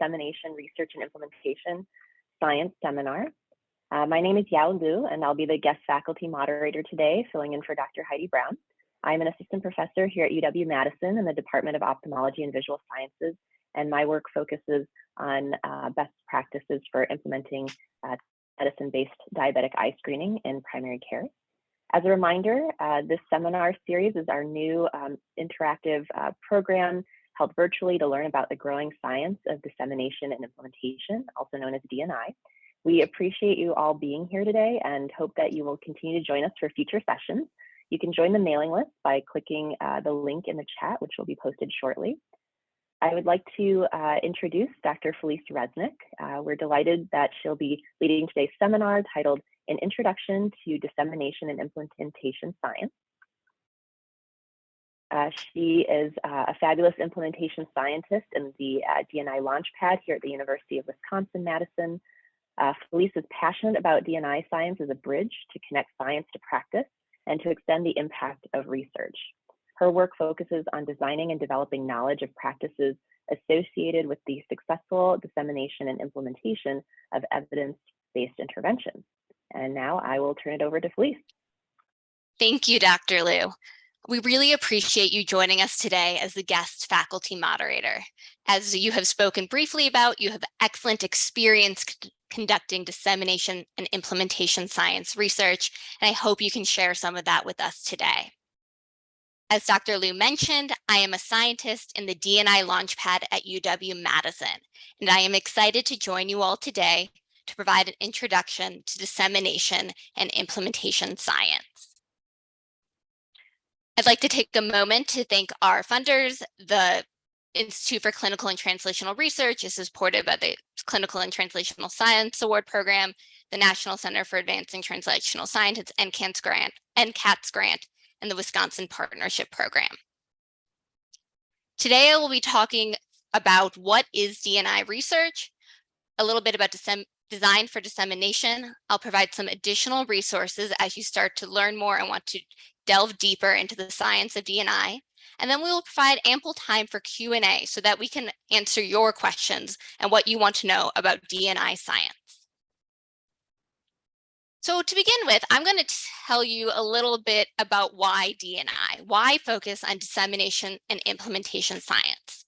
Dissemination, Research, and Implementation Science seminar. My name is Yao Liu, and I'll be the guest faculty moderator today, filling in for Dr. Heidi Brown. I'm an assistant professor here at UW-Madison in the Department of Ophthalmology and Visual Sciences, and my work focuses on best practices for implementing medicine-based diabetic eye screening in primary care. As a reminder, this seminar series is our new interactive program held virtually to learn about the growing science of dissemination and implementation, also known as D&I. We appreciate you all being here today and hope that you will continue to join us for future sessions. You can join the mailing list by clicking the link in the chat, which will be posted shortly. I would like to introduce Dr. Felice Resnik. We're delighted that she'll be leading today's seminar titled An Introduction to Dissemination and Implementation Science. She is a fabulous implementation scientist in the D&I Launchpad here at the University of Wisconsin-Madison. Felice is passionate about D&I science as a bridge to connect science to practice and to extend the impact of research. Her work focuses on designing and developing knowledge of practices associated with the successful dissemination and implementation of evidence-based interventions. And now I will turn it over to Felice. Thank you, Dr. Liu. We really appreciate you joining us today as the guest faculty moderator. As you have spoken briefly about, you have excellent experience conducting dissemination and implementation science research, and I hope you can share some of that with us today. As Dr. Liu mentioned, I am a scientist in the D&I Launchpad at UW-Madison, and I am excited to join you all today to provide an introduction to dissemination and implementation science. I'd like to take a moment to thank our funders. The Institute for Clinical and Translational Research is supported by the Clinical and Translational Science Award Program, the National Center for Advancing Translational Science, and CATS grant, and the Wisconsin Partnership Program. Today, I will be talking about what is D&I research, a little bit about design for dissemination. I'll provide some additional resources as you start to learn more and want to delve deeper into the science of D&I. And then we will provide ample time for Q&A so that we can answer your questions and what you want to know about D&I science. So to begin with, I'm going to tell you a little bit about why D&I, why focus on dissemination and implementation science.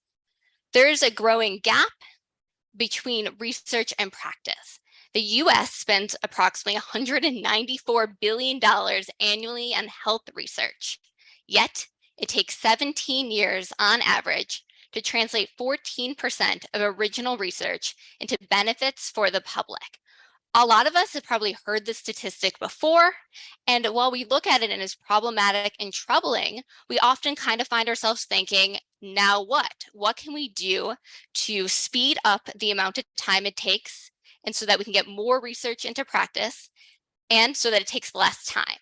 There's a growing gap between research and practice. The US spends approximately $194 billion annually on health research, yet it takes 17 years on average to translate 14% of original research into benefits for the public. A lot of us have probably heard this statistic before, and while we look at it and it's problematic and troubling, we often kind of find ourselves thinking, now what? What can we do to speed up the amount of time it takes, and so that we can get more research into practice, and so that it takes less time?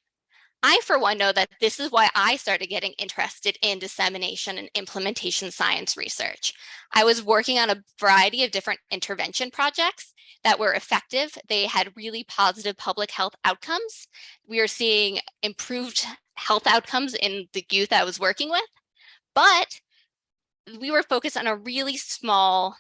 I, for one, know that this is why I started getting interested in dissemination and implementation science research. I was working on a variety of different intervention projects that were effective. They had really positive public health outcomes. We are seeing improved health outcomes in the youth I was working with, but we were focused on a really small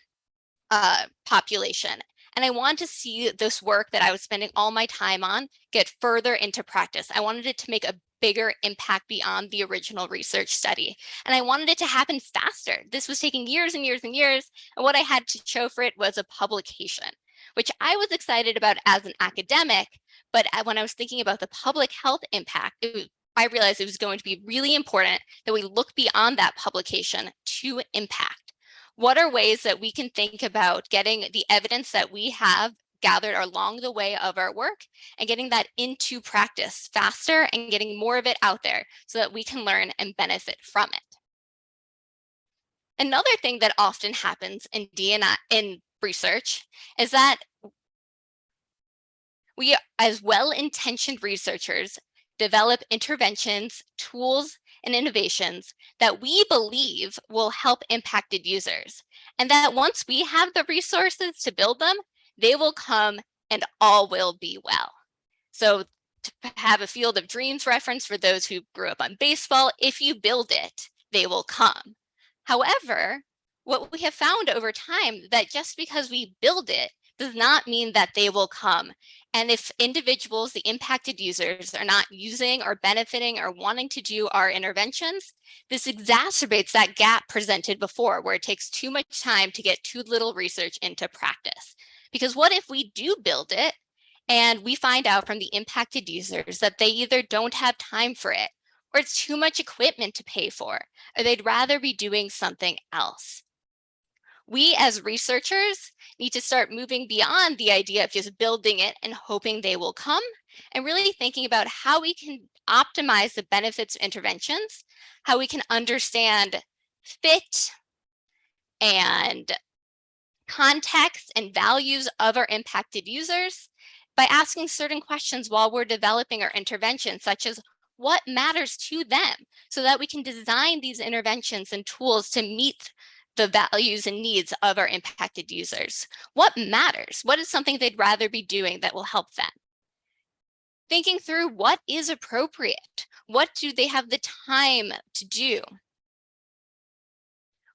population. And I wanted to see this work that I was spending all my time on get further into practice. I wanted it to make a bigger impact beyond the original research study. And I wanted it to happen faster. This was taking years and years and years. And what I had to show for it was a publication, which I was excited about as an academic. But when I was thinking about the public health impact, I realized it was going to be really important that we look beyond that publication to impact. What are ways that we can think about getting the evidence that we have gathered along the way of our work and getting that into practice faster and getting more of it out there so that we can learn and benefit from it? Another thing that often happens in D&I in research is that we, as well-intentioned researchers, develop interventions, tools, and innovations that we believe will help impacted users. And that once we have the resources to build them, they will come and all will be well. So to have a Field of Dreams reference for those who grew up on baseball, if you build it, they will come. However, what we have found over time that just because we build it does not mean that they will come. And if individuals, the impacted users, are not using or benefiting or wanting to do our interventions, this exacerbates that gap presented before, where it takes too much time to get too little research into practice. Because what if we do build it and we find out from the impacted users that they either don't have time for it, or it's too much equipment to pay for, or they'd rather be doing something else? We as researchers need to start moving beyond the idea of just building it and hoping they will come, and really thinking about how we can optimize the benefits of interventions, how we can understand fit and context and values of our impacted users by asking certain questions while we're developing our intervention, such as what matters to them, so that we can design these interventions and tools to meet the values and needs of our impacted users. What matters? What is something they'd rather be doing that will help them? Thinking through what is appropriate. What do they have the time to do?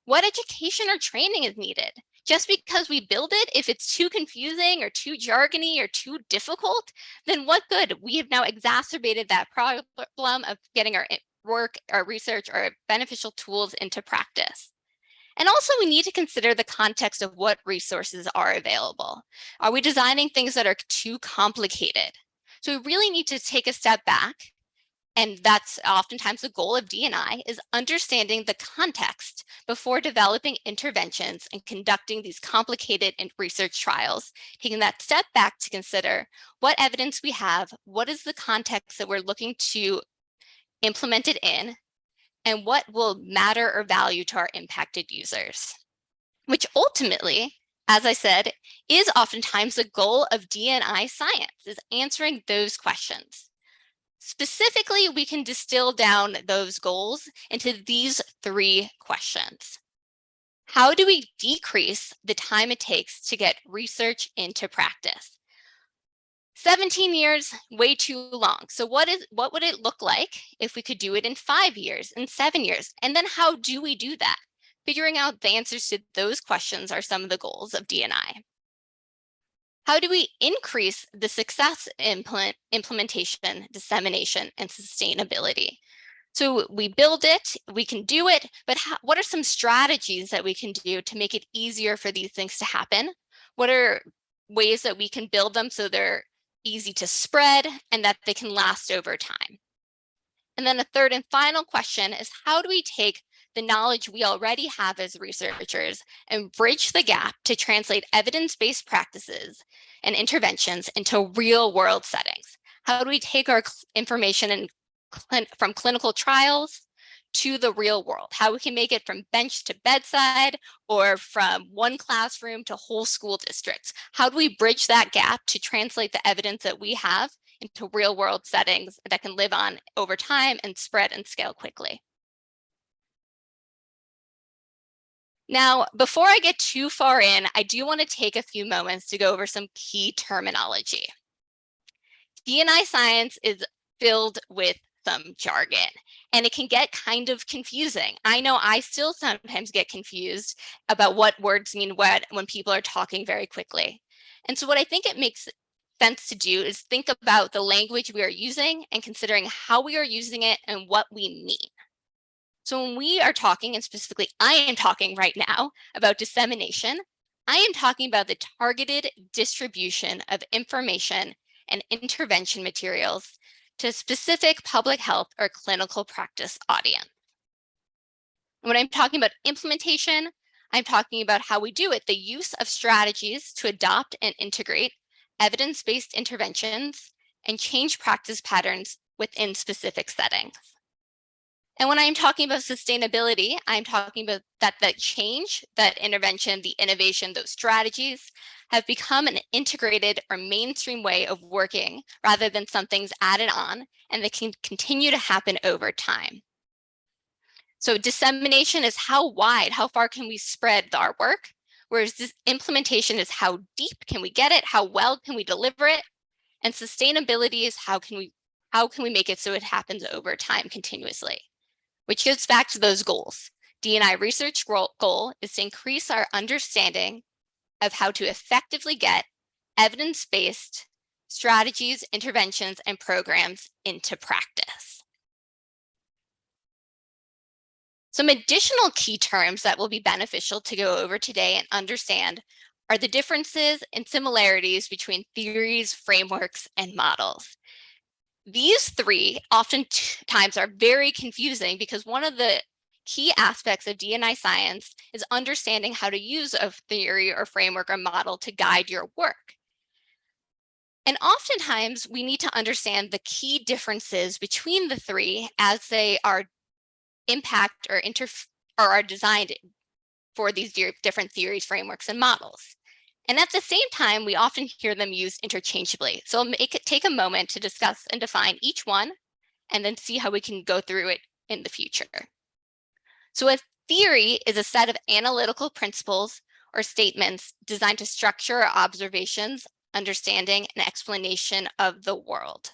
What education or training is needed? Just because we build it, if it's too confusing or too jargony or too difficult, then what good? We have now exacerbated that problem of getting our work, our research, our beneficial tools into practice. And also, we need to consider the context of what resources are available. Are we designing things that are too complicated? So we really need to take a step back, and that's oftentimes the goal of D&I, is understanding the context before developing interventions and conducting these complicated research trials, taking that step back to consider what evidence we have, what is the context that we're looking to implement it in, and what will matter or value to our impacted users, which ultimately, as I said, is oftentimes the goal of D&I science, is answering those questions. Specifically, we can distill down those goals into these 3 questions. How do we decrease the time it takes to get research into practice? 17 years, way too long. So what would it look like if we could do it in 5 years, in 7 years? And then how do we do that? Figuring out the answers to those questions are some of the goals of D&I. How do we increase the success implementation, dissemination, and sustainability? So we build it, we can do it, but what are some strategies that we can do to make it easier for these things to happen? What are ways that we can build them so they're easy to spread and that they can last over time? And then a third and final question is, how do we take the knowledge we already have as researchers and bridge the gap to translate evidence-based practices and interventions into real-world settings? How do we take our information from clinical trials to the real world? How we can make it from bench to bedside, or from one classroom to whole school districts? How do we bridge that gap to translate the evidence that we have into real world settings that can live on over time and spread and scale quickly? Now, before I get too far in, I do want to take a few moments to go over some key terminology. D&I science is filled with some jargon, and it can get kind of confusing. I know I still sometimes get confused about what words mean what when people are talking very quickly. And so what I think it makes sense to do is think about the language we are using and considering how we are using it and what we mean. So when we are talking, and specifically I am talking right now about dissemination, I am talking about the targeted distribution of information and intervention materials to a specific public health or clinical practice audience. When I'm talking about implementation, I'm talking about how we do it, the use of strategies to adopt and integrate evidence-based interventions and change practice patterns within specific settings. And when I'm talking about sustainability, I'm talking about that change, that intervention, the innovation, those strategies have become an integrated or mainstream way of working rather than something's added on, and they can continue to happen over time. So dissemination is how wide, how far can we spread our work, whereas this implementation is how deep can we get it, how well can we deliver it, and sustainability is how can we make it so it happens over time continuously, which gets back to those goals. D&I research goal is to increase our understanding of how to effectively get evidence-based strategies, interventions, and programs into practice. Some additional key terms that will be beneficial to go over today and understand are the differences and similarities between theories, frameworks, and models. These three oftentimes are very confusing because one of the key aspects of D&I science is understanding how to use a theory or framework or model to guide your work. And oftentimes we need to understand the key differences between the three as they are impact or are designed for these different theories, frameworks, and models. And at the same time, we often hear them used interchangeably. So I'll take a moment to discuss and define each one, and then see how we can go through it in the future. So a theory is a set of analytical principles or statements designed to structure our observations, understanding, and explanation of the world.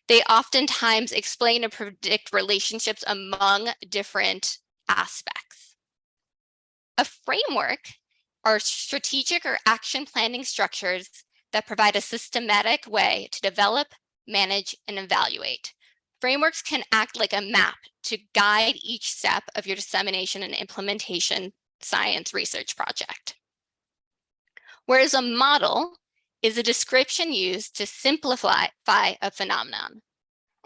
They oftentimes explain and predict relationships among different aspects. A framework are strategic or action planning structures that provide a systematic way to develop, manage, and evaluate. Frameworks can act like a map to guide each step of your dissemination and implementation science research project. Whereas a model is a description used to simplify a phenomenon.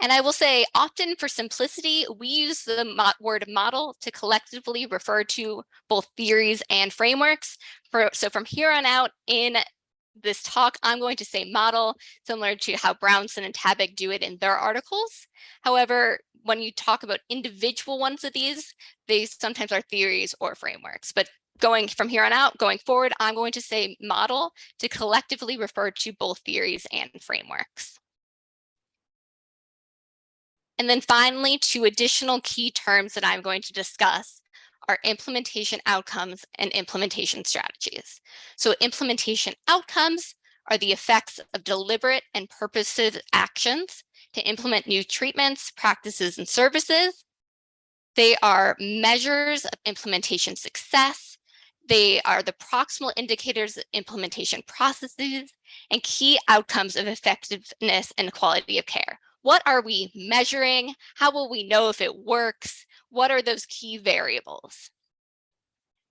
And I will say, often for simplicity, we use the word model to collectively refer to both theories and frameworks. So from here on out in this talk, I'm going to say model, similar to how Brownson and Tabak do it in their articles. However, when you talk about individual ones of these, they sometimes are theories or frameworks. But going from here on out, going forward, I'm going to say model to collectively refer to both theories and frameworks. And then finally, two additional key terms that I'm going to discuss are implementation outcomes and implementation strategies. So implementation outcomes are the effects of deliberate and purposive actions to implement new treatments, practices, and services. They are measures of implementation success. They are the proximal indicators of implementation processes and key outcomes of effectiveness and quality of care. What are we measuring? How will we know if it works? What are those key variables?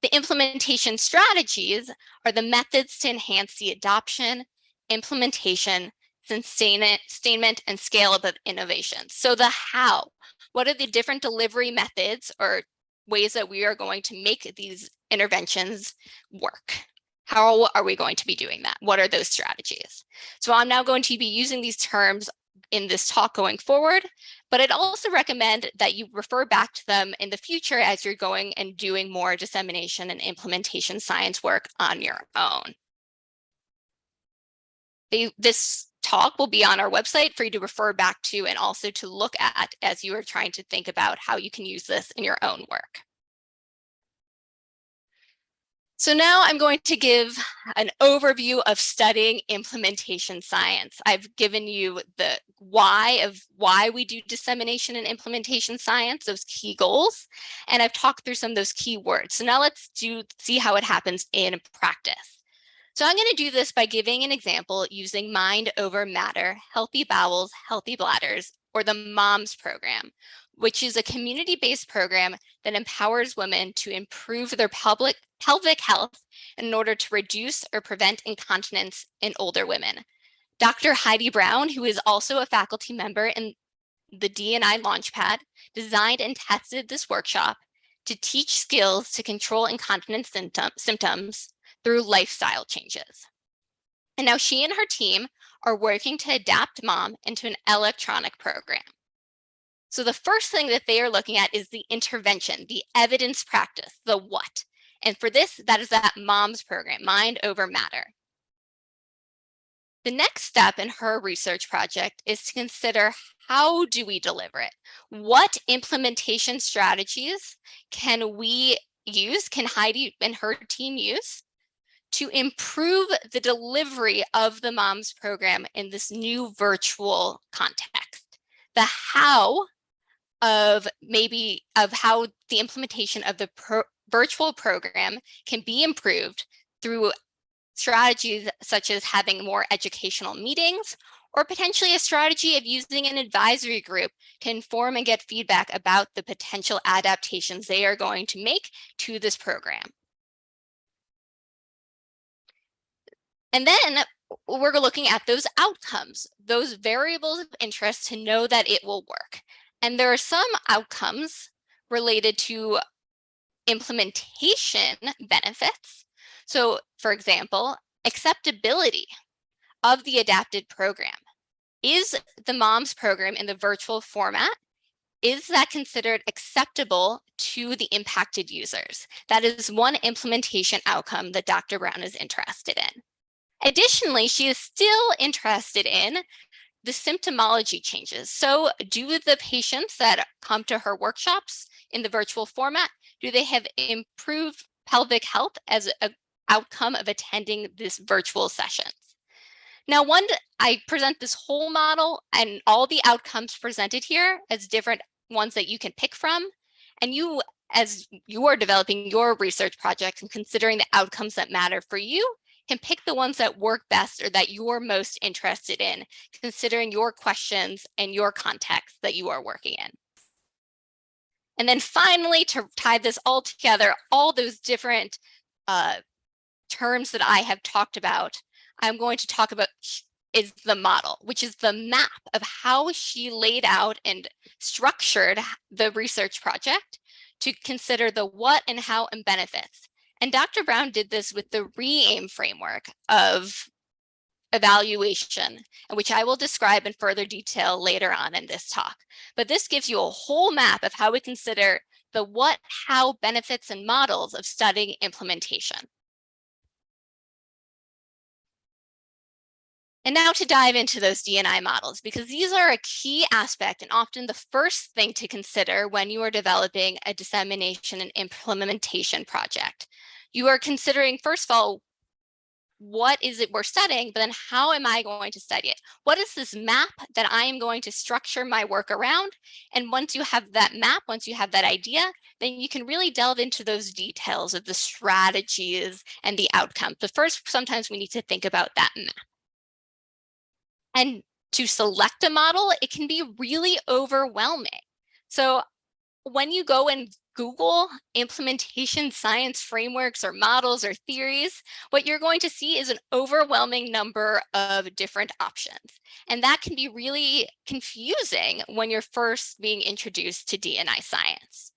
The implementation strategies are the methods to enhance the adoption, implementation, sustainment, and scale-up of innovations. So the how, what are the different delivery methods or ways that we are going to make these interventions work? How are we going to be doing that? What are those strategies? So I'm now going to be using these terms in this talk going forward, but I'd also recommend that you refer back to them in the future as you're going and doing more dissemination and implementation science work on your own. This talk will be on our website for you to refer back to and also to look at as you are trying to think about how you can use this in your own work. So now I'm going to give an overview of studying implementation science. I've given you the why of why we do dissemination and implementation science, those key goals, and I've talked through some of those key words. So now let's see how it happens in practice. So I'm going to do this by giving an example using Mind Over Matter, Healthy Bowels, Healthy Bladders, or the MOMS program, which is a community-based program that empowers women to improve their pelvic health in order to reduce or prevent incontinence in older women. Dr. Heidi Brown, who is also a faculty member in the D&I Launchpad, designed and tested this workshop to teach skills to control incontinence symptoms through lifestyle changes. And now she and her team are working to adapt MOM into an electronic program. So the first thing that they are looking at is the intervention, the evidence practice, the what. And for this, that is that MOMS program, Mind Over Matter. The next step in her research project is to consider how do we deliver it? What implementation strategies can we use, can Heidi and her team use to improve the delivery of the MOMS program in this new virtual context? The how of how the implementation of the virtual program can be improved through strategies such as having more educational meetings, or potentially a strategy of using an advisory group to inform and get feedback about the potential adaptations they are going to make to this program. And then we're looking at those outcomes, those variables of interest to know that it will work. And there are some outcomes related to implementation benefits. So, for example, acceptability of the adapted program. Is the MOMS program in the virtual format, is that considered acceptable to the impacted users? That is one implementation outcome that Dr. Brown is interested in. Additionally, she is still interested in the symptomology changes. So do the patients that come to her workshops in the virtual format, do they have improved pelvic health as an outcome of attending this virtual sessions? Now, I present this whole model and all the outcomes presented here as different ones that you can pick from. And you, as you are developing your research projects and considering the outcomes that matter for you, can pick the ones that work best or that you're most interested in, considering your questions and your context that you are working in. And then finally, to tie this all together, all those different terms that I have talked about, I'm going to talk about is the model, which is the map of how she laid out and structured the research project to consider the what and how and benefits. And Dr. Brown did this with the RE-AIM framework of evaluation, which I will describe in further detail later on in this talk. But this gives you a whole map of how we consider the what, how, benefits, and models of studying implementation. And now to dive into those D&I models, because these are a key aspect and often the first thing to consider when you are developing a dissemination and implementation project. You are considering, first of all, what is it we're studying, but then how am I going to study it? What is this map that I am going to structure my work around? And once you have that map, once you have that idea, then you can really delve into those details of the strategies and the outcomes. But first, sometimes we need to think about that map. And to select a model, it can be really overwhelming. So when you go and Google implementation science frameworks or models or theories, what you're going to see is an overwhelming number of different options. And that can be really confusing when you're first being introduced to D&I science.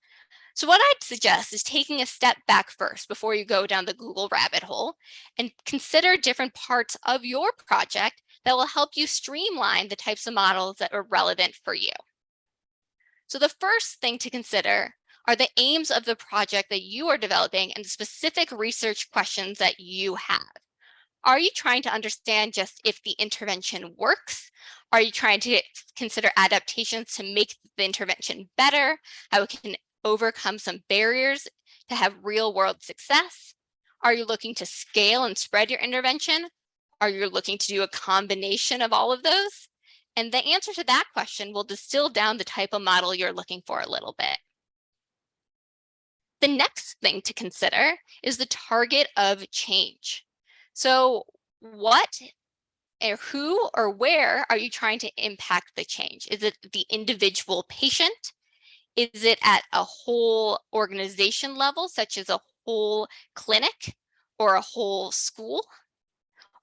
So what I'd suggest is taking a step back first before you go down the Google rabbit hole and consider different parts of your project that will help you streamline the types of models that are relevant for you. So the first thing to consider are the aims of the project that you are developing and the specific research questions that you have. Are you trying to understand just if the intervention works? Are you trying to consider adaptations to make the intervention better? How it can overcome some barriers to have real-world success? Are you looking to scale and spread your intervention? Are you looking to do a combination of all of those? And the answer to that question will distill down the type of model you're looking for a little bit. The next thing to consider is the target of change. So what or who or where are you trying to impact the change? Is it the individual patient? Is it at a whole organization level, such as a whole clinic or a whole school?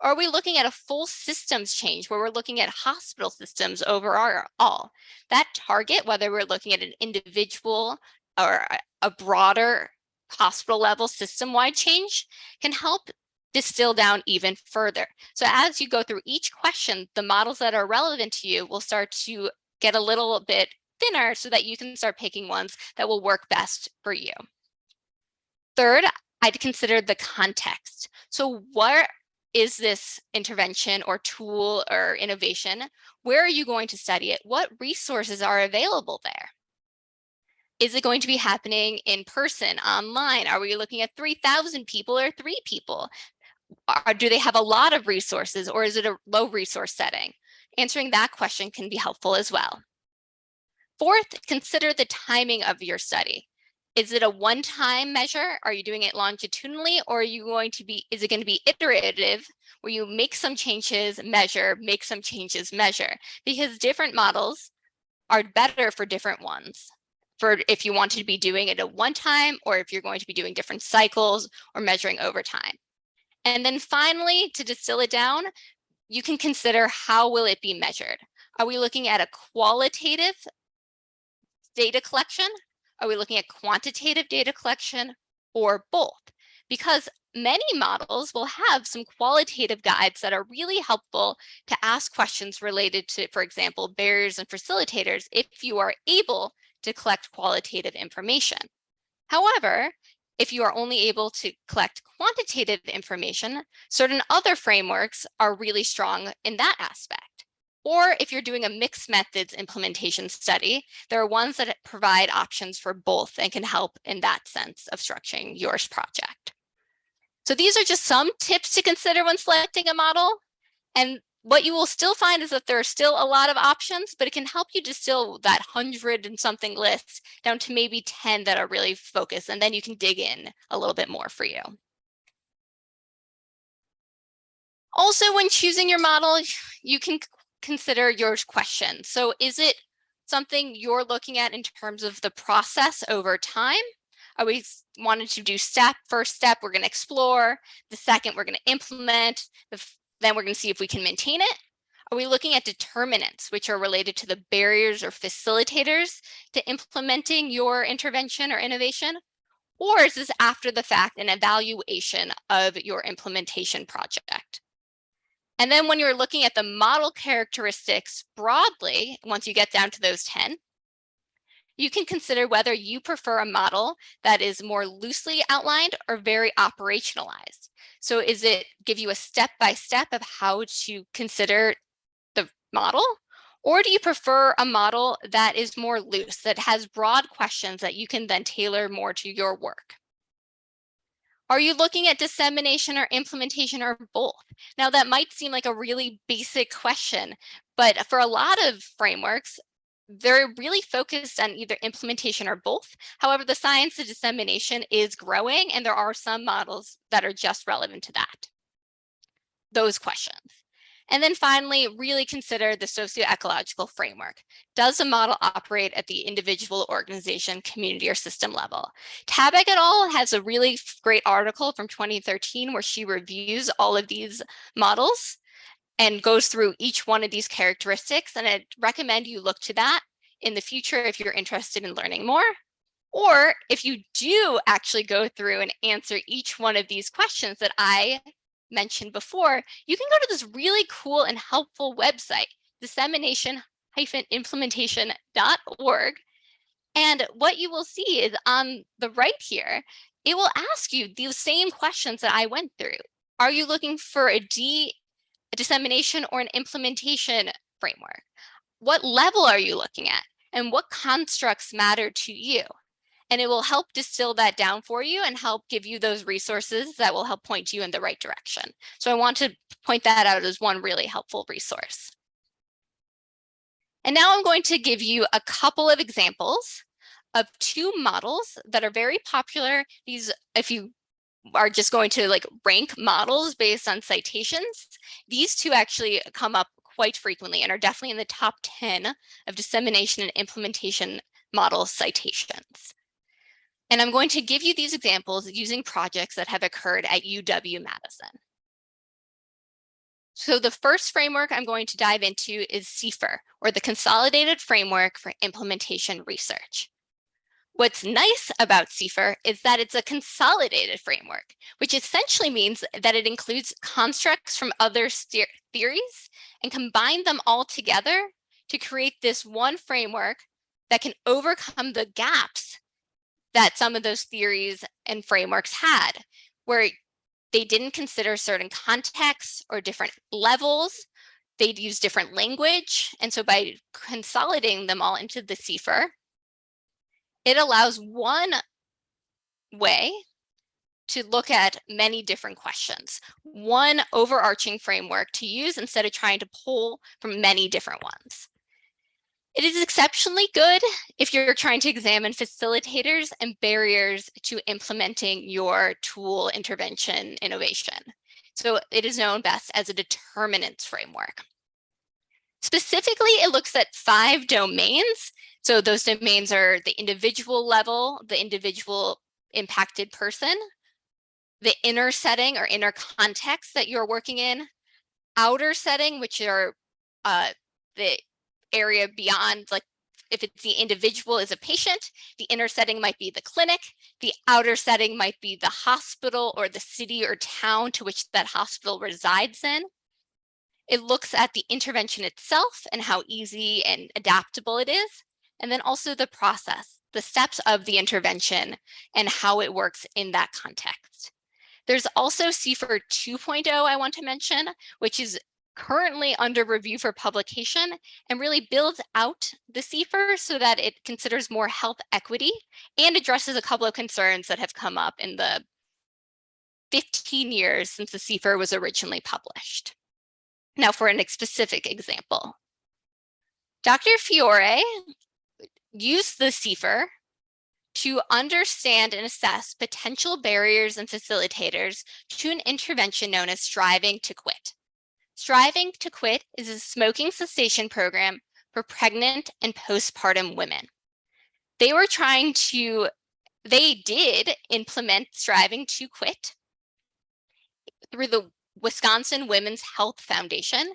Or are we looking at a full systems change where we're looking at hospital systems overall? That target, whether we're looking at an individual or a broader hospital level system-wide change, can help distill down even further. So as you go through each question, the models that are relevant to you will start to get a little bit thinner so that you can start picking ones that will work best for you. Third, I'd consider the context. So what is this intervention or tool or innovation? Where are you going to study it? What resources are available there? Is it going to be happening in person, online? Are we looking at 3,000 people or 3 people? Do they have a lot of resources, or is it a low resource setting? Answering that question can be helpful as well. Fourth, consider the timing of your study. Is it a one-time measure? Are you doing it longitudinally, or is it going to be iterative, where you make some changes, measure, make some changes, measure? Because different models are better for different ones. For if you want to be doing it at one time, or if you're going to be doing different cycles or measuring over time. And then finally, to distill it down, you can consider how will it be measured? Are we looking at a qualitative data collection? Are we looking at quantitative data collection, or both? Because many models will have some qualitative guides that are really helpful to ask questions related to, for example, barriers and facilitators if you are able to collect qualitative information. However, if you are only able to collect quantitative information, certain other frameworks are really strong in that aspect. Or if you're doing a mixed methods implementation study, there are ones that provide options for both and can help in that sense of structuring your project. So these are just some tips to consider when selecting a model. And what you will still find is that there are still a lot of options, but it can help you distill that 100 and something lists down to maybe 10 that are really focused, and then you can dig in a little bit more for you. Also, when choosing your model, you can consider your question. So is it something you're looking at in terms of the process over time? Are we wanted to do first step, we're going to explore. The second, we're going to implement. Then we're going to see if we can maintain it. Are we looking at determinants, which are related to the barriers or facilitators to implementing your intervention or innovation? Or is this after the fact an evaluation of your implementation project? And then when you're looking at the model characteristics broadly, once you get down to those 10, you can consider whether you prefer a model that is more loosely outlined or very operationalized. So is it give you a step-by-step of how to consider the model? Or do you prefer a model that is more loose, that has broad questions that you can then tailor more to your work? Are you looking at dissemination or implementation, or both? Now, that might seem like a really basic question, but for a lot of frameworks, they're really focused on either implementation or both. However, the science of dissemination is growing, and there are some models that are just relevant to those questions. And then finally, really consider the socio-ecological framework. Does the model operate at the individual, organization, community, or system level? Tabak et al. Has a really great article from 2013 where she reviews all of these models and goes through each one of these characteristics. And I'd recommend you look to that in the future if you're interested in learning more. Or if you do actually go through and answer each one of these questions that I mentioned before, you can go to this really cool and helpful website, dissemination-implementation.org. And what you will see is on the right here, it will ask you the same questions that I went through. Are you looking for a dissemination or an implementation framework? What level are you looking at? And what constructs matter to you? And it will help distill that down for you and help give you those resources that will help point you in the right direction. So I want to point that out as one really helpful resource. And now I'm going to give you a couple of examples of two models that are very popular. These, if you are just going to rank models based on citations, these two actually come up quite frequently and are definitely in the top 10 of dissemination and implementation model citations. And I'm going to give you these examples using projects that have occurred at UW-Madison. So the first framework I'm going to dive into is CFIR, or the Consolidated Framework for Implementation Research. What's nice about CFIR is that it's a consolidated framework, which essentially means that it includes constructs from other theories and combine them all together to create this one framework that can overcome the gaps that some of those theories and frameworks had, where they didn't consider certain contexts or different levels. They'd use different language. And so by consolidating them all into the CFIR, it allows one way to look at many different questions, one overarching framework to use instead of trying to pull from many different ones. It is exceptionally good if you're trying to examine facilitators and barriers to implementing your tool intervention innovation. So it is known best as a determinants framework. Specifically, it looks at 5 domains. So those domains are the individual level, the individual impacted person, the inner setting or inner context that you're working in, outer setting, which are the area beyond, like if it's the individual is a patient, the inner setting might be the clinic, the outer setting might be the hospital or the city or town to which that hospital resides in. It looks at the intervention itself and how easy and adaptable it is, and then also the process, the steps of the intervention and how it works in that context. There's also CFIR 2.0 I want to mention, which is currently under review for publication and really builds out the CFIR so that it considers more health equity and addresses a couple of concerns that have come up in the 15 years since the CFIR was originally published. Now for a specific example, Dr. Fiore used the CFIR to understand and assess potential barriers and facilitators to an intervention known as Striving to Quit. Striving to Quit is a smoking cessation program for pregnant and postpartum women. They did implement Striving to Quit through the Wisconsin Women's Health Foundation,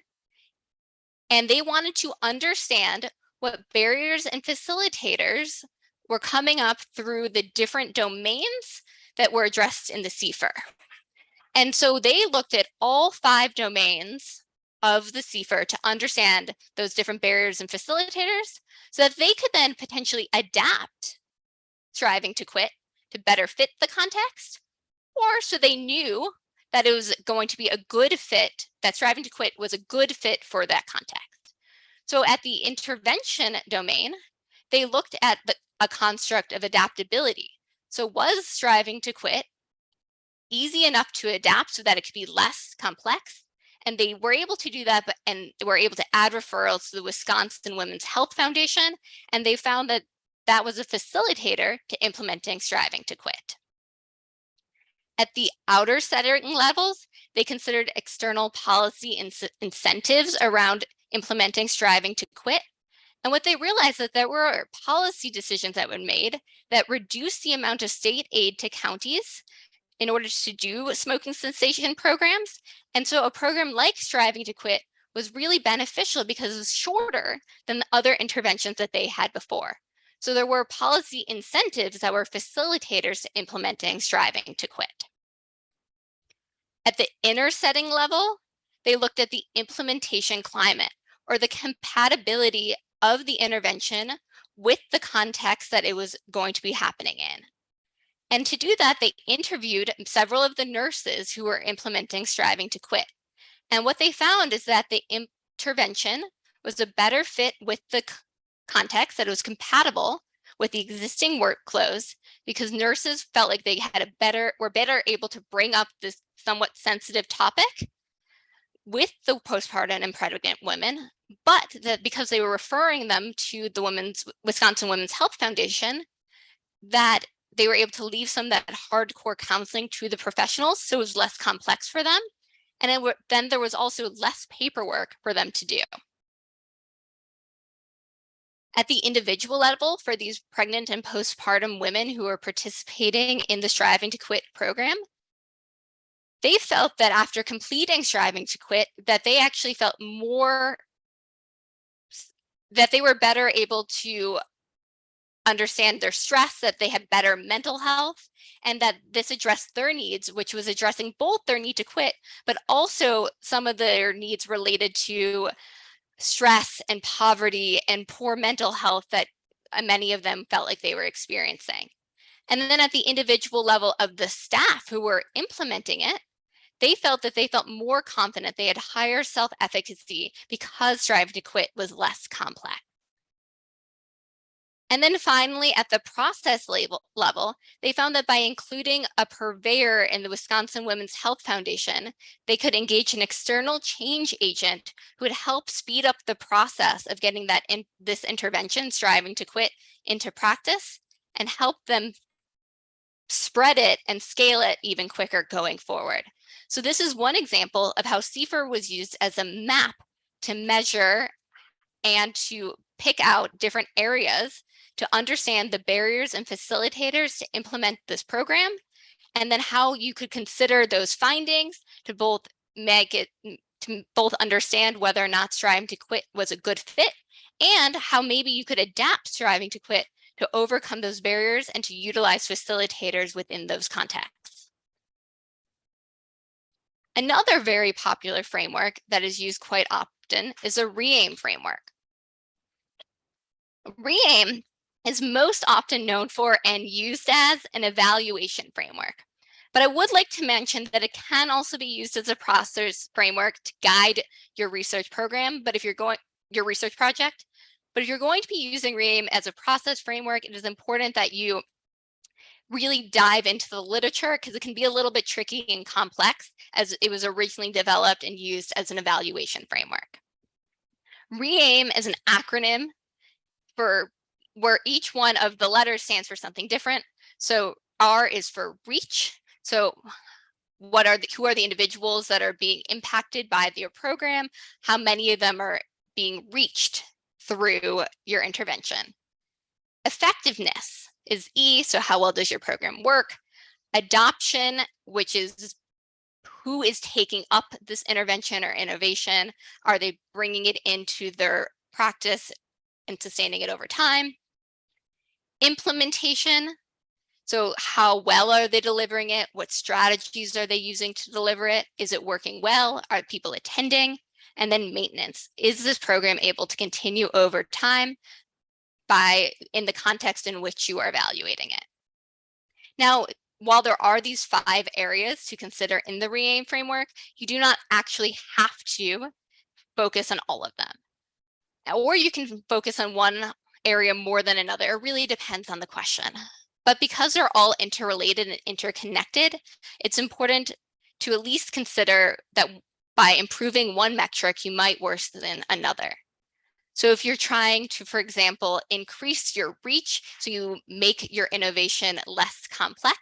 and they wanted to understand what barriers and facilitators were coming up through the different domains that were addressed in the CFIR. And so they looked at all 5 domains of the CFIR to understand those different barriers and facilitators so that they could then potentially adapt Striving to Quit to better fit the context, or so they knew that it was going to be a good fit, that Striving to Quit was a good fit for that context. So at the intervention domain, they looked at a construct of adaptability. So was Striving to Quit easy enough to adapt so that it could be less complex? And they were able to do that, and were able to add referrals to the Wisconsin Women's Health Foundation, and they found that that was a facilitator to implementing Striving to Quit. At the outer setting levels, they considered external policy incentives around implementing Striving to Quit. And what they realized that there were policy decisions that were made that reduced the amount of state aid to counties in order to do smoking cessation programs. And so a program like Striving to Quit was really beneficial because it was shorter than the other interventions that they had before. So there were policy incentives that were facilitators to implementing Striving to Quit. At the inner setting level, they looked at the implementation climate, or the compatibility of the intervention with the context that it was going to be happening in. And to do that, they interviewed several of the nurses who were implementing Striving to Quit. And what they found is that the intervention was a better fit with the context, that it was compatible with the existing workflows, because nurses felt like they had were better able to bring up this somewhat sensitive topic with the postpartum and pregnant women, but that because they were referring them to the Wisconsin Women's Health Foundation, that they were able to leave some of that hardcore counseling to the professionals, so it was less complex for them. And then there was also less paperwork for them to do. At the individual level, for these pregnant and postpartum women who are participating in the Striving to Quit program, they felt that after completing Striving to Quit, that they actually felt that they were better able to understand their stress, that they had better mental health, and that this addressed their needs, which was addressing both their need to quit, but also some of their needs related to stress and poverty and poor mental health that many of them felt like they were experiencing. And then at the individual level of the staff who were implementing it, they felt more confident, they had higher self-efficacy because Striving to Quit was less complex. And then finally, at the process level, they found that by including a purveyor in the Wisconsin Women's Health Foundation, they could engage an external change agent who would help speed up the process of getting this intervention, striving to quit, into practice and help them spread it and scale it even quicker going forward. So this is one example of how CFER was used as a map to measure and to pick out different areas to understand the barriers and facilitators to implement this program, and then how you could consider those findings to both understand whether or not striving to quit was a good fit, and how maybe you could adapt striving to quit to overcome those barriers and to utilize facilitators within those contexts. Another very popular framework that is used quite often is a REAIM framework. REAIM is most often known for and used as an evaluation framework. But I would like to mention that it can also be used as a process framework to guide your research program, your research project. But if you're going to be using REAIM as a process framework, it is important that you really dive into the literature, because it can be a little bit tricky and complex, as it was originally developed and used as an evaluation framework. REAIM is an acronym for where each one of the letters stands for something different. So R is for reach. So who are the individuals that are being impacted by your program? How many of them are being reached through your intervention? Effectiveness is E, so how well does your program work? Adoption, which is who is taking up this intervention or innovation? Are they bringing it into their practice and sustaining it over time? Implementation, so how well are they delivering it? What strategies are they using to deliver it? Is it working well? Are people attending? And then maintenance, is this program able to continue over time in the context in which you are evaluating it? Now, while there are these 5 areas to consider in the REAIM framework, you do not actually have to focus on all of them. Or you can focus on one area more than another. It really depends on the question. But because they're all interrelated and interconnected, it's important to at least consider that by improving one metric, you might worsen another. So if you're trying to, for example, increase your reach, so you make your innovation less complex,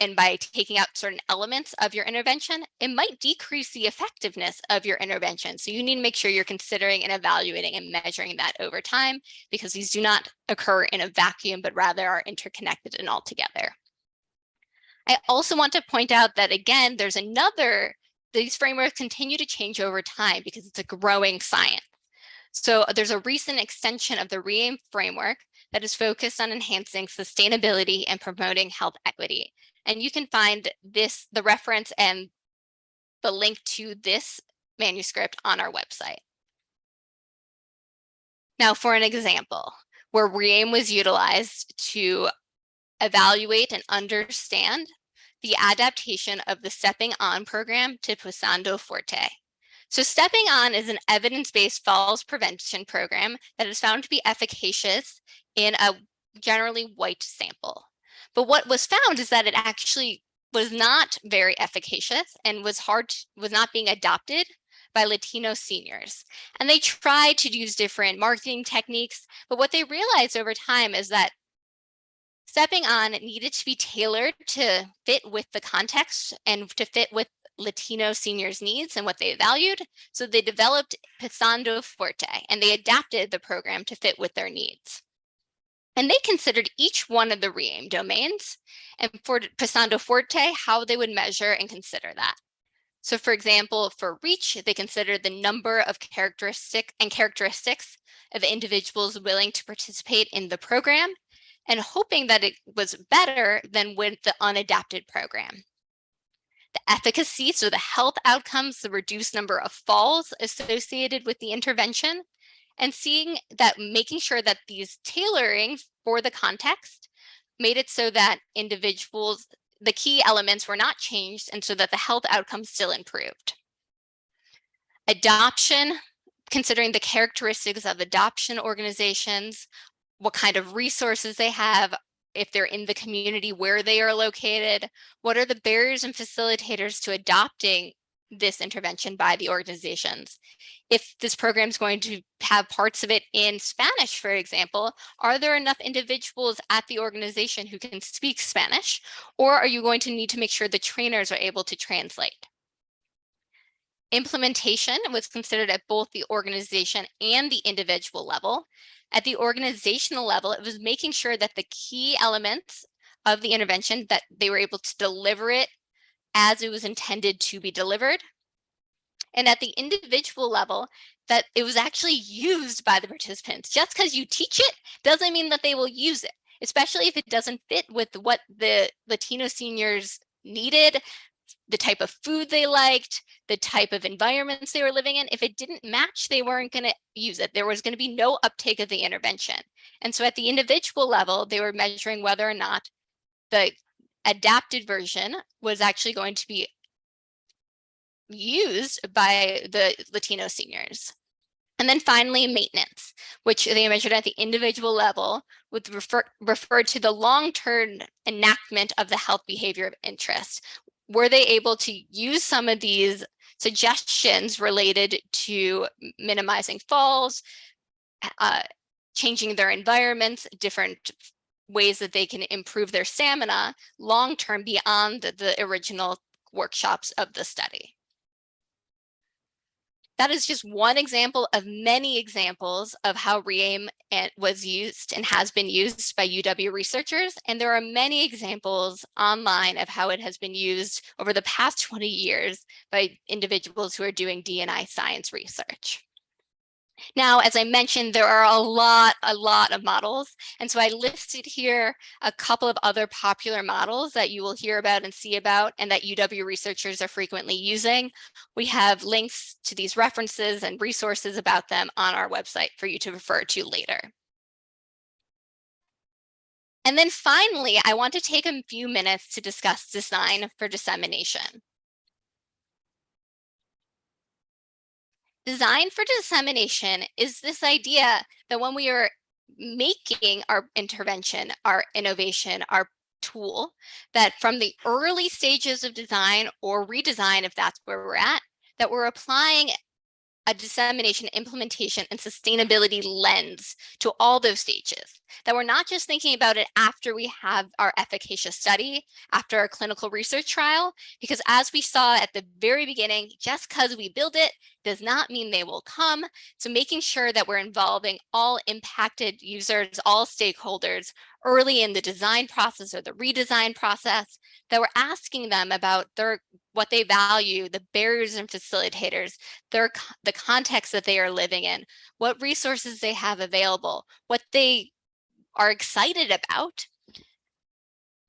and by taking out certain elements of your intervention, it might decrease the effectiveness of your intervention. So you need to make sure you're considering and evaluating and measuring that over time, because these do not occur in a vacuum, but rather are interconnected and all together. I also want to point out that, again, these frameworks continue to change over time because it's a growing science. So there's a recent extension of the REAIM framework that is focused on enhancing sustainability and promoting health equity. And you can find the reference and the link to this manuscript on our website. Now, for an example where REAIM was utilized to evaluate and understand the adaptation of the Stepping On program to Passando Forte. So Stepping On is an evidence-based falls prevention program that is found to be efficacious in a generally white sample. But what was found is that it actually was not very efficacious and was not being adopted by Latino seniors. And they tried to use different marketing techniques, but what they realized over time is that Stepping On needed to be tailored to fit with the context and to fit with Latino seniors' needs and what they valued. So they developed Passando Forte, and they adapted the program to fit with their needs. And they considered each one of the REAIM domains, and for Passando Forte, how they would measure and consider that. So for example, for reach, they considered the number of characteristics of individuals willing to participate in the program, and hoping that it was better than with the unadapted program. The efficacy, so the health outcomes, the reduced number of falls associated with the intervention, and making sure that these tailoring for the context made it so that the key elements were not changed, and so that the health outcomes still improved. Adoption, considering the characteristics of adoption organizations, what kind of resources they have, if they're in the community where they are located, what are the barriers and facilitators to adopting this intervention by the organizations. If this program is going to have parts of it in Spanish, for example, are there enough individuals at the organization who can speak Spanish, or are you going to need to make sure the trainers are able to translate? Implementation was considered at both the organization and the individual level. At the organizational level, it was making sure that the key elements of the intervention, that they were able to deliver it as it was intended to be delivered. And at the individual level, that it was actually used by the participants. Just because you teach it doesn't mean that they will use it, especially if it doesn't fit with what the Latino seniors needed, the type of food they liked, the type of environments they were living in. If it didn't match, they weren't going to use it. There was going to be no uptake of the intervention. And so at the individual level, they were measuring whether or not the adapted version was actually going to be used by the Latino seniors. And then finally, maintenance, which they measured at the individual level, would refer to the long-term enactment of the health behavior of interest. Were they able to use some of these suggestions related to minimizing falls, changing their environments, different ways that they can improve their stamina long-term beyond the original workshops of the study? That is just one example of many examples of how REAIM was used and has been used by UW researchers. And there are many examples online of how it has been used over the past 20 years by individuals who are doing D&I science research. Now, as I mentioned, there are a lot of models. And so I listed here a couple of other popular models that you will hear about and see about and that UW researchers are frequently using. We have links to these references and resources about them on our website for you to refer to later. And then finally, I want to take a few minutes to discuss design for dissemination. Design for dissemination is this idea that when we are making our intervention, our innovation, our tool, that from the early stages of design or redesign, if that's where we're at, that we're applying a dissemination, implementation, and sustainability lens to all those stages. That we're not just thinking about it after we have our efficacious study, after our clinical research trial, because as we saw at the very beginning, just because we build it does not mean they will come. So making sure that we're involving all impacted users, all stakeholders early in the design process or the redesign process, that we're asking them about what they value, the barriers and facilitators, the context that they are living in, what resources they have available, what they are excited about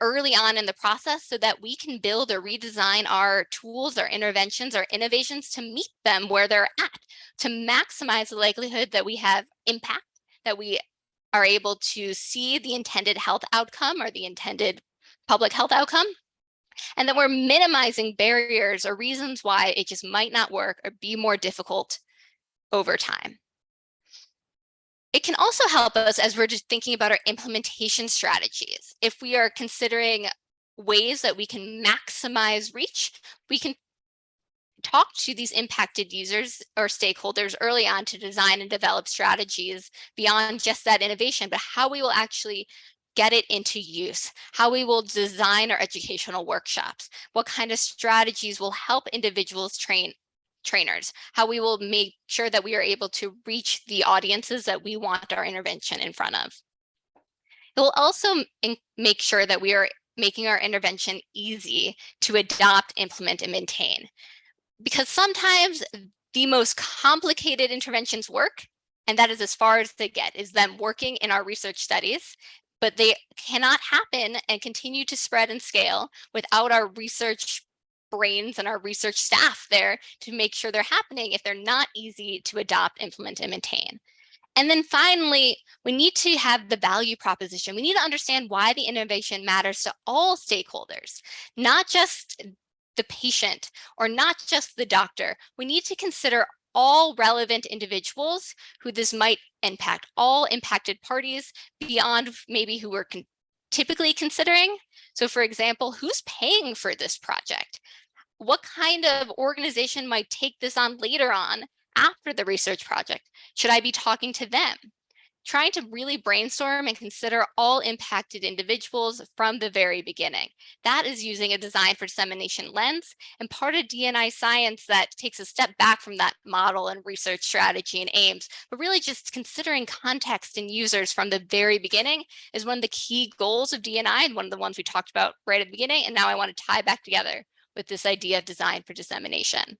early on in the process so that we can build or redesign our tools, our interventions, our innovations to meet them where they're at, to maximize the likelihood that we have impact, that we are able to see the intended health outcome or the intended public health outcome, and that we're minimizing barriers or reasons why it just might not work or be more difficult over time. It can also help us as we're just thinking about our implementation strategies. If we are considering ways that we can maximize reach, we can talk to these impacted users or stakeholders early on to design and develop strategies beyond just that innovation, but how we will actually get it into use, how we will design our educational workshops, what kind of strategies will help individuals trainers, how we will make sure that we are able to reach the audiences that we want our intervention in front of. It will also make sure that we are making our intervention easy to adopt, implement, and maintain. Because sometimes the most complicated interventions work, and that is as far as they get, is them working in our research studies, but they cannot happen and continue to spread and scale without our research brains and our research staff there to make sure they're happening if they're not easy to adopt, implement, and maintain. And then finally, we need to have the value proposition. We need to understand why the innovation matters to all stakeholders, not just the patient or not just the doctor. We need to consider all relevant individuals who this might impact, all impacted parties beyond maybe who we're typically considering. So for example, who's paying for this project? What kind of organization might take this on later on after the research project? Should I be talking to them? Trying to really brainstorm and consider all impacted individuals from the very beginning. That is using a design for dissemination lens, and part of D&I science that takes a step back from that model and research strategy and aims, but really just considering context and users from the very beginning is one of the key goals of D&I, and one of the ones we talked about right at the beginning. And now I want to tie back together with this idea of design for dissemination.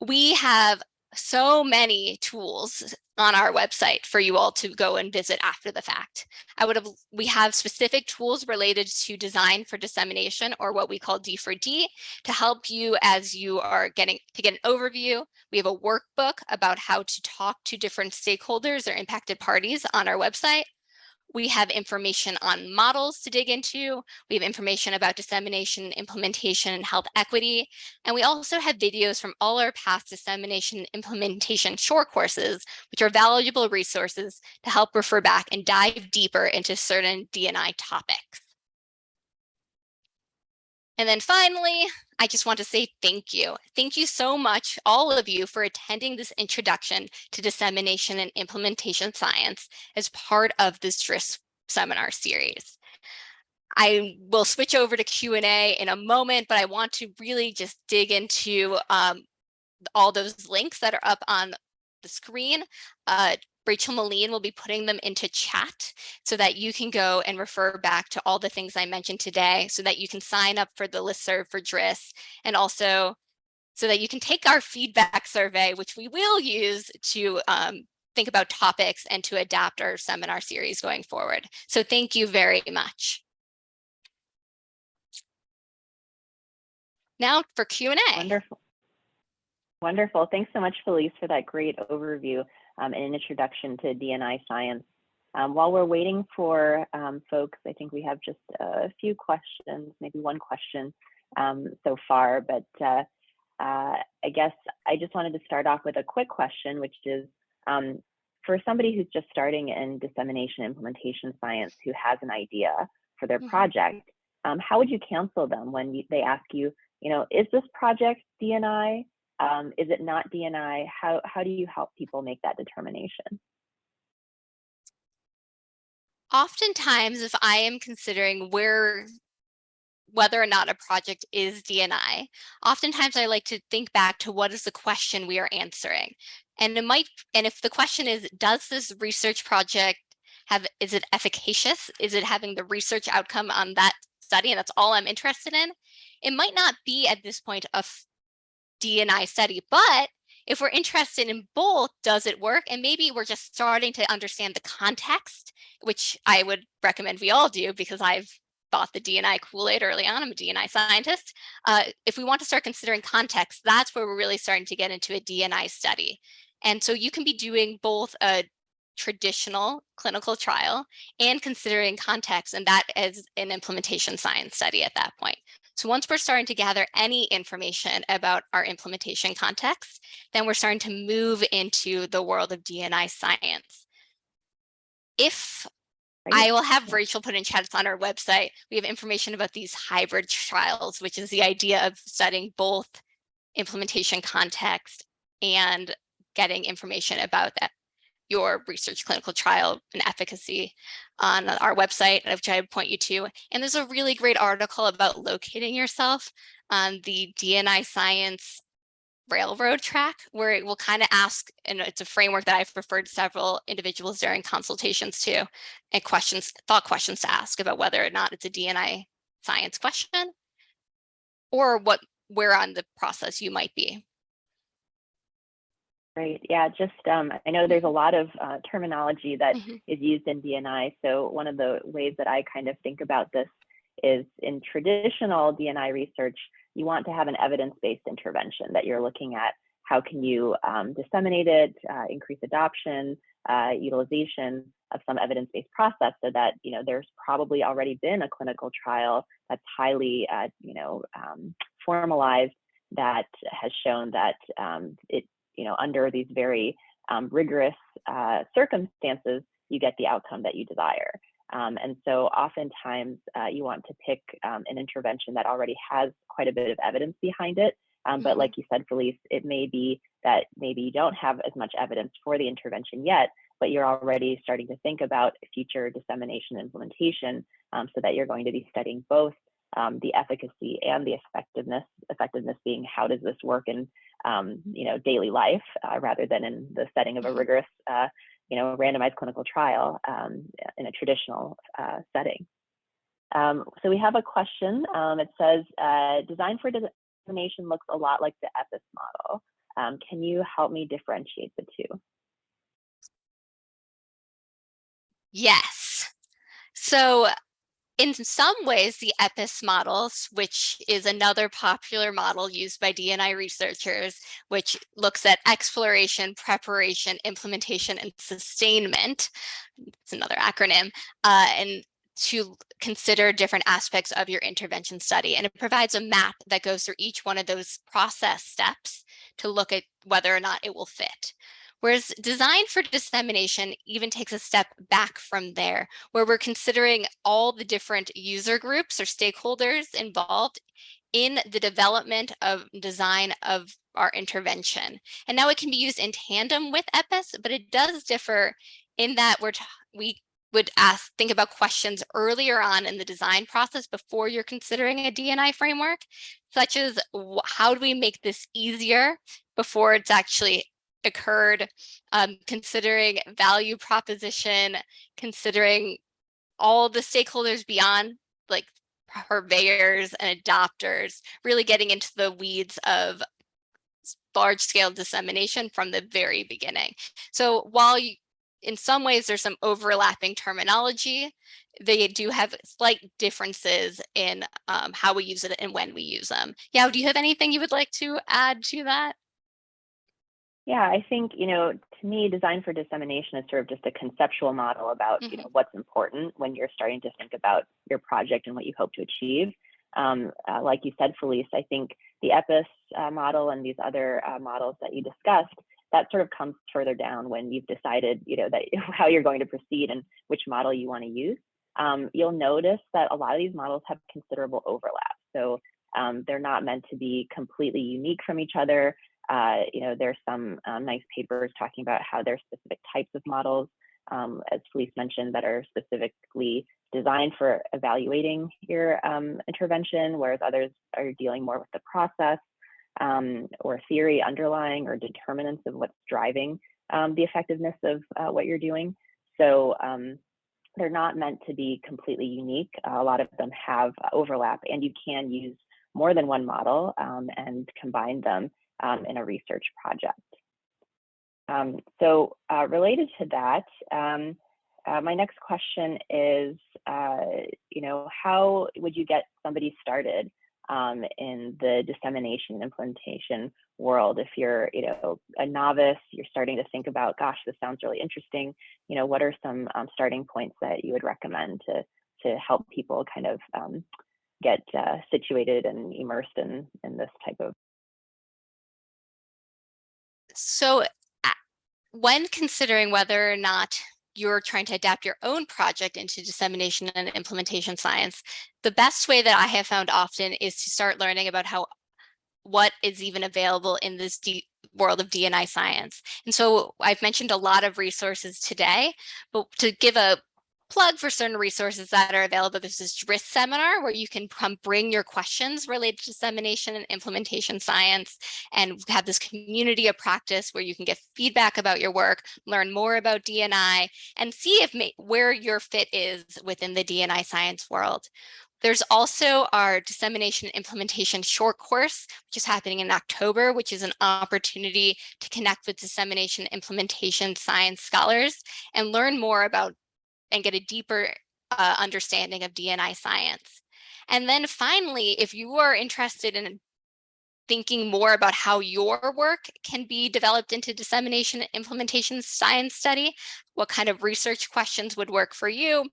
We have so many tools on our website for you all to go and visit after the fact. We have specific tools related to design for dissemination, or what we call D for D, to help you as you are get an overview. We have a workbook about how to talk to different stakeholders or impacted parties on our website. We have information on models to dig into. We have information about dissemination and implementation and health equity. And we also have videos from all our past dissemination and implementation short courses, which are valuable resources to help refer back and dive deeper into certain D&I topics. And then finally, I just want to say thank you. Thank you so much, all of you, for attending this introduction to dissemination and implementation science as part of this DRISS seminar series. I will switch over to Q&A in a moment, but I want to really just dig into all those links that are up on the screen. Rachel Moline will be putting them into chat so that you can go and refer back to all the things I mentioned today, so that you can sign up for the listserv for DRISS, and also so that you can take our feedback survey, which we will use to think about topics and to adapt our seminar series going forward. So thank you very much. Now for Q&A. Wonderful. Wonderful. Thanks so much, Felice, for that great overview and an introduction to D&I science. While we're waiting for folks, I think we have just a few questions, maybe one question so far, but I guess I just wanted to start off with a quick question, which is for somebody who's just starting in dissemination implementation science who has an idea for their project, how would you counsel them when they ask you, is this project D&I? Is it not D&I? How do you help people make that determination? Oftentimes, if I am considering whether or not a project is D&I, oftentimes I like to think back to what is the question we are answering. And if the question is, does this research project is it efficacious? Is it having the research outcome on that study? And that's all I'm interested in. It might not be at this point a D&I study, but if we're interested in both, does it work? And maybe we're just starting to understand the context, which I would recommend we all do because I've bought the D&I Kool-Aid early on. I'm a D&I scientist. If we want to start considering context, that's where we're really starting to get into a D&I study. And so you can be doing both a traditional clinical trial and considering context, and that is an implementation science study at that point. So once we're starting to gather any information about our implementation context, then we're starting to move into the world of D&I science. I will have Rachel put in chat on our website. We have information about these hybrid trials, which is the idea of studying both implementation context and getting information about your research clinical trial and efficacy on our website, which I would point you to. And there's a really great article about locating yourself on the D&I Science railroad track, where it will kind of ask, and it's a framework that I've referred to several individuals during consultations to, and thought questions to ask about whether or not it's a D&I science question, or where on the process you might be. Great. Yeah, just I know there's a lot of terminology that is used in D&I. So one of the ways that I kind of think about this is in traditional D&I research, you want to have an evidence-based intervention that you're looking at. How can you disseminate it, increase adoption, utilization of some evidence-based process, so that there's probably already been a clinical trial that's highly formalized, that has shown that under these very rigorous circumstances, you get the outcome that you desire. And so oftentimes you want to pick an intervention that already has quite a bit of evidence behind it. But like you said, Felice, it may be that maybe you don't have as much evidence for the intervention yet, but you're already starting to think about future dissemination and implementation, so that you're going to be studying both the efficacy and the effectiveness. Effectiveness being, how does this work in daily life, rather than in the setting of a rigorous randomized clinical trial in a traditional setting. So we have a question. It says, design for dissemination looks a lot like the EPIS model. Can you help me differentiate the two? Yes. So in some ways, the EPIS models, which is another popular model used by D&I researchers, which looks at exploration, preparation, implementation, and sustainment, it's another acronym, and to consider different aspects of your intervention study. And it provides a map that goes through each one of those process steps to look at whether or not it will fit. Whereas design for dissemination even takes a step back from there, where we're considering all the different user groups or stakeholders involved in the development of design of our intervention. And now it can be used in tandem with EPIS, but it does differ in that we would think about questions earlier on in the design process before you're considering a D&I framework, such as how do we make this easier before it's actually occurred, considering value proposition, considering all the stakeholders beyond, like purveyors and adopters, really getting into the weeds of large-scale dissemination from the very beginning. So while in some ways there's some overlapping terminology, they do have slight differences in how we use it and when we use them. Yeah, do you have anything you would like to add to that? Yeah, I think, to me, design for dissemination is sort of just a conceptual model about, what's important when you're starting to think about your project and what you hope to achieve. Like you said, Felice, I think the EPIS model and these other models that you discussed, that sort of comes further down when you've decided, that how you're going to proceed and which model you want to use. You'll notice that a lot of these models have considerable overlap. So they're not meant to be completely unique from each other. There's some nice papers talking about how there's specific types of models, as Felice mentioned, that are specifically designed for evaluating your intervention, whereas others are dealing more with the process or theory underlying or determinants of what's driving the effectiveness of what you're doing. So they're not meant to be completely unique. A lot of them have overlap, and you can use more than one model and combine them in a research project. So related to that, my next question is, how would you get somebody started in the dissemination and implementation world? If you're, a novice, you're starting to think about, gosh, this sounds really interesting. What are some starting points that you would recommend to help people kind of get situated and immersed in this type of? So when considering whether or not you're trying to adapt your own project into dissemination and implementation science, the best way that I have found often is to start learning about what is even available in this world of D&I science. And so I've mentioned a lot of resources today, but to give a plug for certain resources that are available, there's this DRISS seminar where you can come bring your questions related to dissemination and implementation science, and have this community of practice where you can get feedback about your work, learn more about D&I, and see where your fit is within the D&I science world. There's also our Dissemination and Implementation short course, which is happening in October, which is an opportunity to connect with dissemination and implementation science scholars and learn more about and get a deeper understanding of D&I science. And then finally, if you are interested in thinking more about how your work can be developed into dissemination and implementation science study, what kind of research questions would work for you,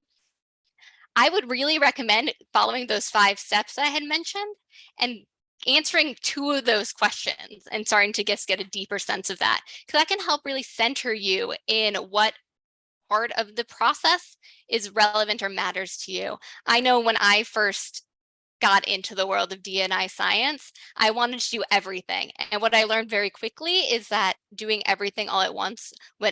I would really recommend following those 5 steps I had mentioned and answering two of those questions and starting to just get a deeper sense of that, because that can help really center you in what part of the process is relevant or matters to you. I know when I first got into the world of D&I science, I wanted to do everything. And what I learned very quickly is that doing everything all at once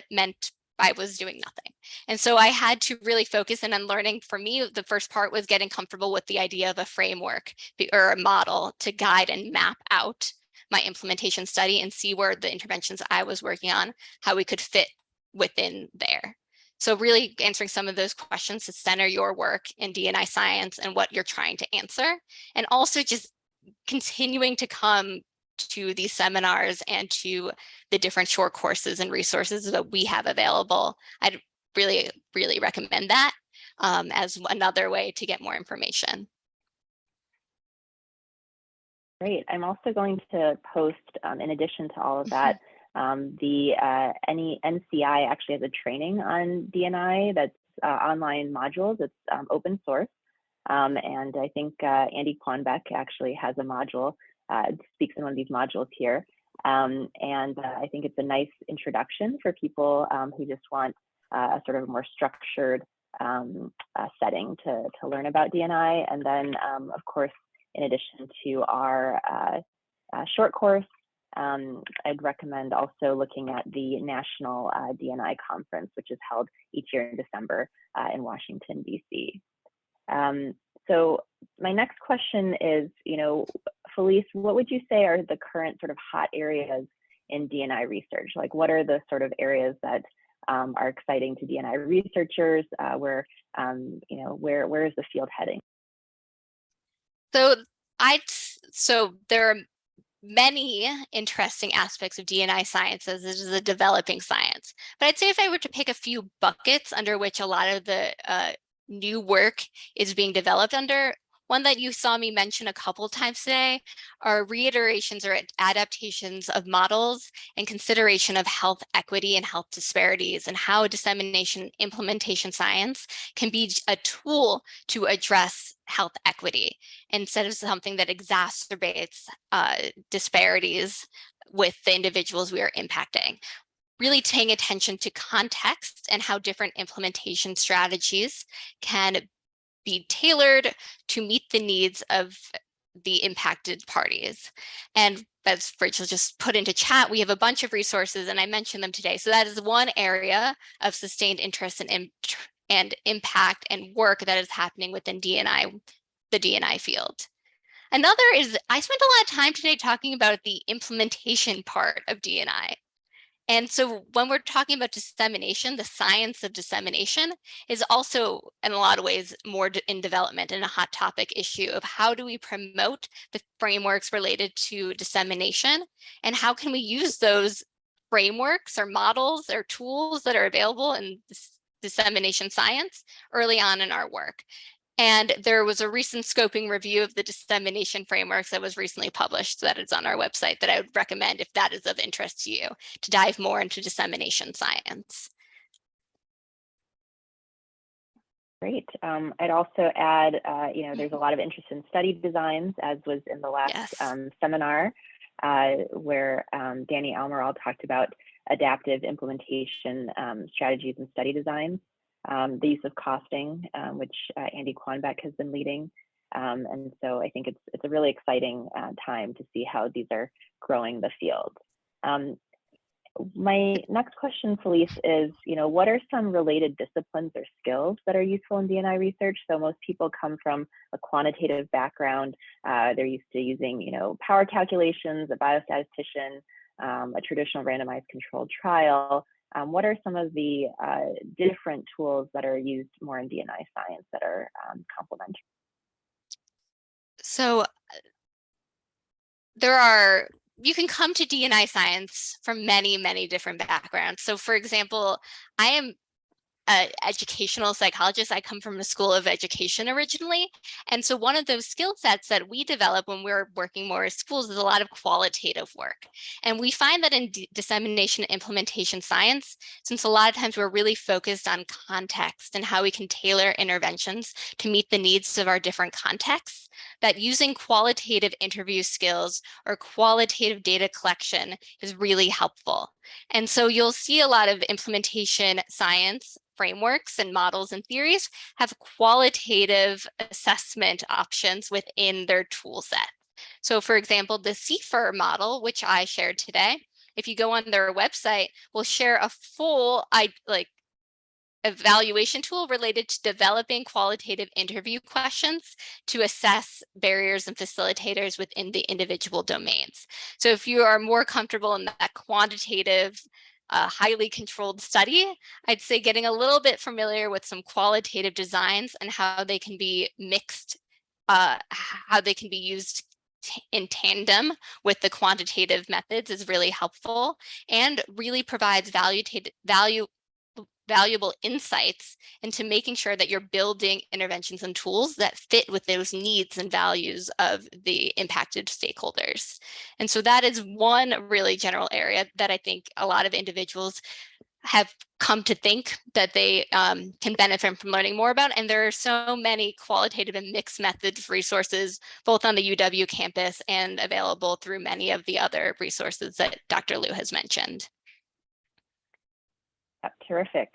meant I was doing nothing. And so I had to really focus in on learning. For me, the first part was getting comfortable with the idea of a framework or a model to guide and map out my implementation study and see where the interventions I was working on, how we could fit within there. So really answering some of those questions to center your work in D&I science and what you're trying to answer, and also just continuing to come to these seminars and to the different short courses and resources that we have available. I'd really, really recommend that as another way to get more information. Great. I'm also going to post, in addition to all of that, the NCI actually has a training on D&I that's online modules. It's open source. And I think Andy Quanbeck actually has a module, speaks in one of these modules here. And I think it's a nice introduction for people who just want a sort of more structured setting to learn about D&I. And then, of course, in addition to our short course, I'd recommend also looking at the National D&I Conference, which is held each year in December in Washington, D.C. So my next question is, Felice, what would you say are the current sort of hot areas in D&I research? Like, what are the sort of areas that are exciting to D&I researchers? Where is the field heading? So there are many interesting aspects of D&I science as it is a developing science. But I'd say if I were to pick a few buckets under which a lot of the new work is being developed under, one that you saw me mention a couple times today are reiterations or adaptations of models and consideration of health equity and health disparities, and how dissemination and implementation science can be a tool to address health equity instead of something that exacerbates disparities with the individuals we are impacting. Really paying attention to context and how different implementation strategies can be tailored to meet the needs of the impacted parties. And as Rachel just put into chat, we have a bunch of resources, and I mentioned them today. So that is one area of sustained interest and impact and work that is happening within D&I, the D&I field. Another is, I spent a lot of time today talking about the implementation part of D&I. And so when we're talking about dissemination, the science of dissemination is also in a lot of ways more in development and a hot topic issue of how do we promote the frameworks related to dissemination, and how can we use those frameworks or models or tools that are available in dissemination science early on in our work. And there was a recent scoping review of the dissemination frameworks that was recently published that is on our website that I would recommend if that is of interest to you, to dive more into dissemination science. Great. I'd also add, there's a lot of interest in study designs, as was in the last seminar, where Danny Almiral talked about adaptive implementation strategies and study designs. The use of costing, which Andy Quanbeck has been leading. And so I think it's a really exciting time to see how these are growing the field. My next question, Felice, is, what are some related disciplines or skills that are useful in D&I research? So most people come from a quantitative background. They're used to using, power calculations, a biostatistician, a traditional randomized controlled trial. What are some of the different tools that are used more in D&I science that are complementary? So you can come to D&I science from many, many different backgrounds. So for example, I am an educational psychologist. I come from a school of education originally. And so one of those skill sets that we develop when we're working more with schools is a lot of qualitative work. And we find that in dissemination and implementation science, since a lot of times we're really focused on context and how we can tailor interventions to meet the needs of our different contexts, that using qualitative interview skills or qualitative data collection is really helpful. And so you'll see a lot of implementation science frameworks and models and theories have qualitative assessment options within their tool set. So for example, the CFER model, which I shared today, if you go on their website, will share a full evaluation tool related to developing qualitative interview questions to assess barriers and facilitators within the individual domains. So if you are more comfortable in that quantitative, highly controlled study, I'd say getting a little bit familiar with some qualitative designs and how they can be mixed, how they can be used in tandem with the quantitative methods is really helpful and really provides valuable insights into making sure that you're building interventions and tools that fit with those needs and values of the impacted stakeholders. And so that is one really general area that I think a lot of individuals have come to think that they can benefit from learning more about. And there are so many qualitative and mixed methods resources, both on the UW campus and available through many of the other resources that Dr. Liu has mentioned. Terrific.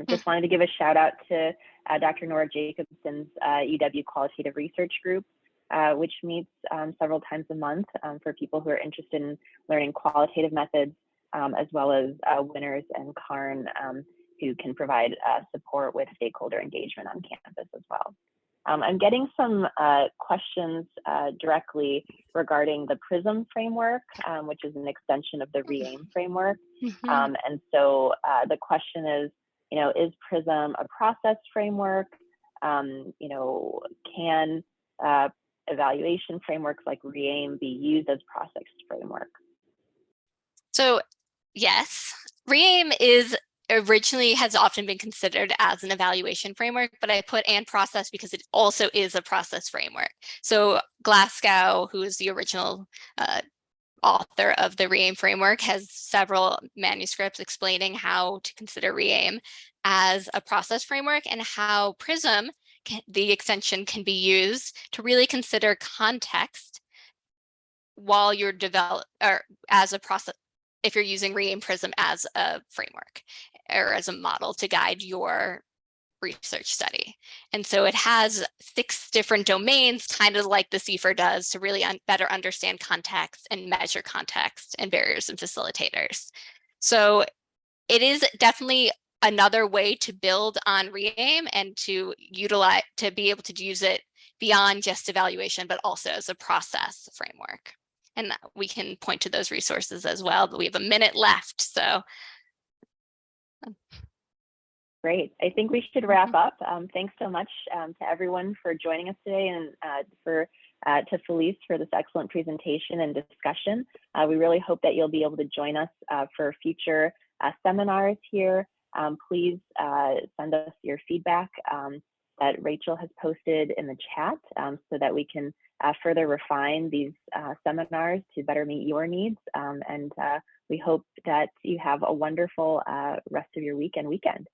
Just wanted to give a shout out to Dr. Nora Jacobson's UW Qualitative Research Group, which meets several times a month for people who are interested in learning qualitative methods, as well as Winners and Karn, who can provide support with stakeholder engagement on campus as well. I'm getting some questions directly regarding the PRISM framework, which is an extension of the REAIM framework. And so the question is, is PRISM a process framework? Can evaluation frameworks like REAIM be used as process framework? So yes, REAIM originally has often been considered as an evaluation framework, but I put and process because it also is a process framework. So Glasgow, who is the original author of the REAIM framework, has several manuscripts explaining how to consider REAIM as a process framework and how PRISM, the extension, can be used to really consider context while you're or as a process, if you're using REAIM PRISM as a framework or as a model to guide your research study. And so it has 6 different domains, kind of like the CFER does, to really better understand context and measure context and barriers and facilitators. So it is definitely another way to build on REAIM and to utilize, to be able to use it beyond just evaluation, but also as a process framework. And we can point to those resources as well, but we have a minute left, so. Great. I think we should wrap up. Thanks so much to everyone for joining us today, and to Felice for this excellent presentation and discussion. We really hope that you'll be able to join us for future seminars here. Please send us your feedback that Rachel has posted in the chat so that we can further refine these seminars to better meet your needs. And we hope that you have a wonderful rest of your week and weekend.